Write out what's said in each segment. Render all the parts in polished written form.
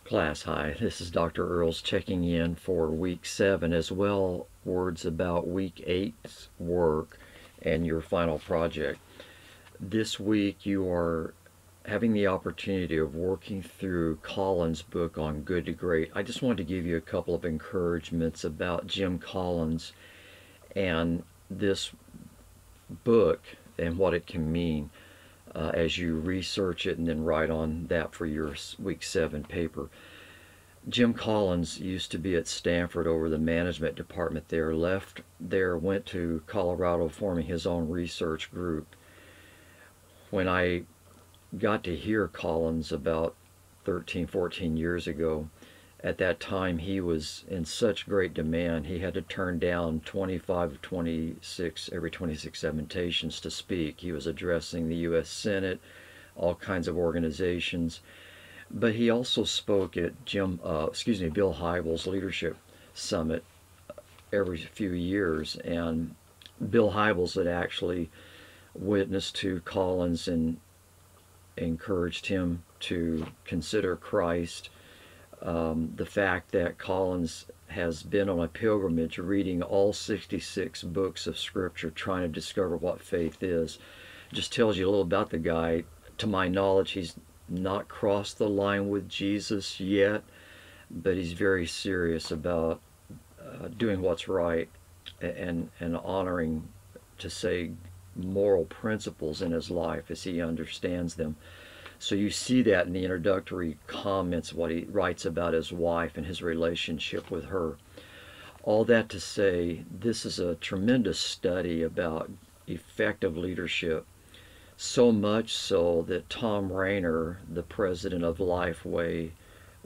Class, hi. This is Dr. Earls checking in for week 7 as well. Words about week 8's work and your final project. This week you are having the opportunity of working through Collins' book on Good to Great. I just wanted to give you a couple of encouragements about Jim Collins and this book and what it can mean as you research it and then write on that for your week 7 paper. Jim Collins used to be at Stanford over the management department there, left there, went to Colorado forming his own research group. When I got to hear Collins about 13, 14 years ago, at that time he was in such great demand he had to turn down 25 of 26 every 26 invitations to speak. He was addressing the U.S. Senate, all kinds of organizations, but he also spoke at Bill Hybels' Leadership Summit every few years, and Bill Hybels had actually witnessed to Collins and encouraged him to consider Christ. The fact that Collins has been on a pilgrimage reading all 66 books of Scripture trying to discover what faith is just tells you a little about the guy. To my knowledge, he's not crossed the line with Jesus yet, but he's very serious about doing what's right and honoring, to say, moral principles in his life as he understands them. So you see that in the introductory comments, what he writes about his wife and his relationship with her. All that to say, this is a tremendous study about effective leadership, so much so that Tom Rainer, the president of Lifeway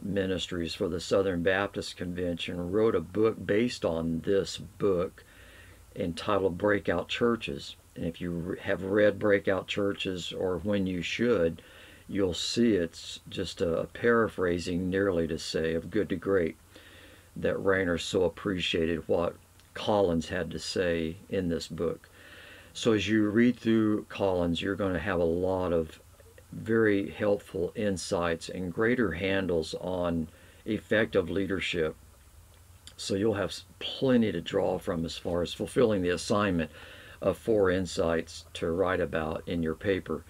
Ministries for the Southern Baptist Convention, wrote a book based on this book entitled Breakout Churches. And if you have read Breakout Churches, or When You Should, you'll see it's just a paraphrasing, nearly to say, of Good to Great, that Rainer so appreciated what Collins had to say in this book. So as you read through Collins, you're going to have a lot of very helpful insights and greater handles on effective leadership. So you'll have plenty to draw from as far as fulfilling the assignment of 4 insights to write about in your paper.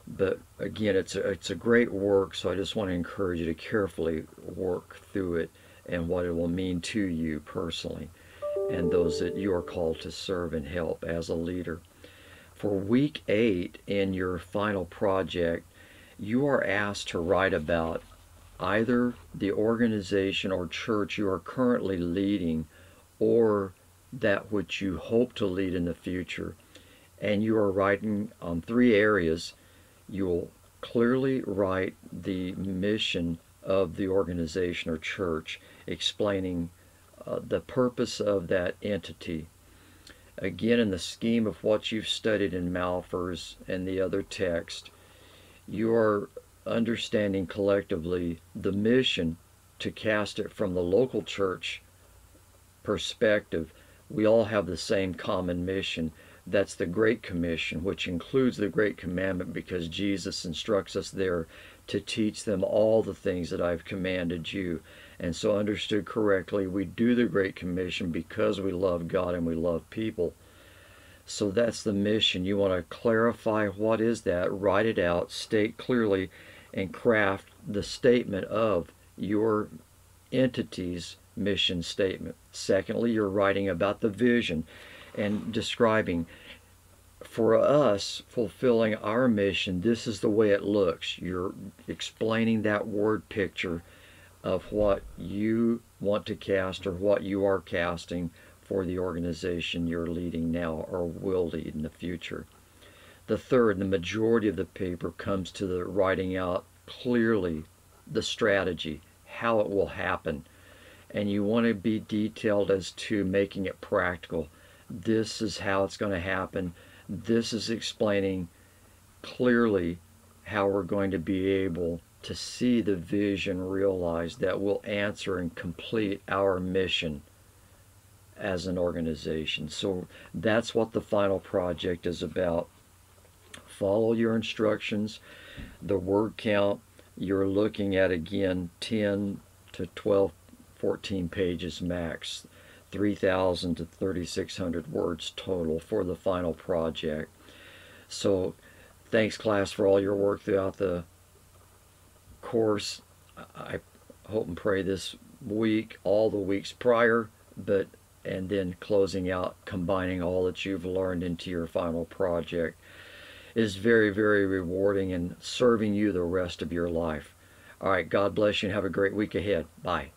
But again, it's a great work, so I just want to encourage you to carefully work through it and what it will mean to you personally and those that you are called to serve and help as a leader. For week 8 in your final project, you are asked to write about either the organization or church you are currently leading or that which you hope to lead in the future. And you are writing on 3 areas. You'll clearly write the mission of the organization or church, explaining the purpose of that entity. Again, in the scheme of what you've studied in Malphurs and the other text, you are understanding collectively the mission to cast it from the local church perspective. We all have the same common mission. That's the Great Commission, which includes the Great Commandment, because Jesus instructs us there to teach them all the things that I've commanded you. And so, understood correctly, we do the Great Commission because we love God and we love people. So that's the mission. You want to clarify what is that, write it out, state clearly, and craft the statement of your entity's mission statement. Secondly, you're writing about the vision and describing, for us, fulfilling our mission, this is the way it looks. You're explaining that word picture of what you want to cast or what you are casting for the organization you're leading now or will lead in the future. The third, the majority of the paper, comes to the writing out clearly the strategy, how it will happen. And you want to be detailed as to making it practical. This is how it's going to happen. This is explaining clearly how we're going to be able to see the vision realized that will answer and complete our mission as an organization. So that's what the final project is about. Follow your instructions, the word count, you're looking at, again, 10 to 12, 14 pages max, 3,000 to 3,600 words total for the final project. So thanks, class, for all your work throughout the course. I hope and pray this week, all the weeks prior, and then closing out, combining all that you've learned into your final project is very, very rewarding and serving you the rest of your life. All right, God bless you and have a great week ahead. Bye.